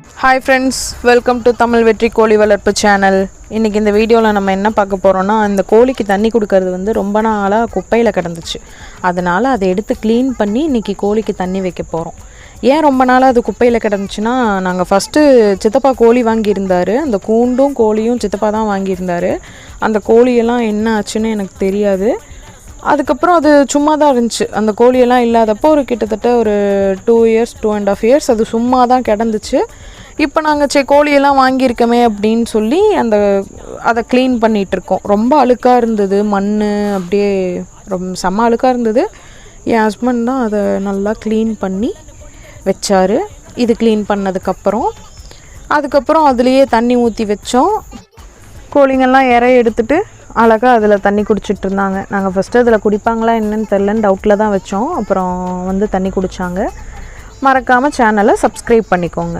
Hi friends, welcome to Tamil Vetri கோழி வளர்ப்பு channel. இன்னைக்கு இந்த வீடியோவில் நம்ம என்ன பார்க்க போகிறோம்னா, இந்த கோழிக்கு தண்ணி கொடுக்கறது வந்து ரொம்ப நாளாக குப்பையில் கிடந்துச்சு. அதனால் அதை எடுத்து க்ளீன் பண்ணி இன்றைக்கி கோழிக்கு தண்ணி வைக்க போகிறோம். ஏன் ரொம்ப நாளாக அது குப்பையில் கிடந்துச்சுன்னா, நாங்கள் ஃபஸ்ட்டு சித்தப்பா கோழி வாங்கியிருந்தார். அந்த கூண்டும் கோழியும் சித்தப்பா தான் வாங்கியிருந்தார். அந்த கோழியெல்லாம் என்ன ஆச்சுன்னு எனக்கு தெரியாது. அதுக்கப்புறம் அது சும்மா தான் இருந்துச்சு. அந்த கோழியெல்லாம் இல்லாதப்போ கிட்டத்தட்ட ஒரு 2 இயர்ஸ் 2.5 இயர்ஸ் அது சும்மா தான் கிடந்துச்சு. இப்போ நாங்கள் கோழியெல்லாம் வாங்கியிருக்கோமே அப்படின்னு சொல்லி அதை க்ளீன் பண்ணிகிட்ருக்கோம். ரொம்ப அழுக்காக இருந்தது, மண் அப்படியே ரொம்ப செம்ம அழுக்காக இருந்தது. என் ஹஸ்பண்ட் தான் அதை நல்லா க்ளீன் பண்ணி வச்சார். இது க்ளீன் அதுக்கப்புறம் அதுலேயே தண்ணி ஊற்றி வச்சோம். கோழிங்கெல்லாம் இறைய எடுத்துகிட்டு அழகாக அதில் தண்ணி குடிச்சிட்டு இருந்தாங்க. நாங்கள் ஃபஸ்ட்டு அதில் குடிப்பாங்களா என்னன்னு தெரிலன்னு டவுட்டில் தான் வச்சோம். அப்புறம் தண்ணி குடித்தாங்க. மறக்காமல் சேனலை சப்ஸ்கிரைப் பண்ணிக்கோங்க.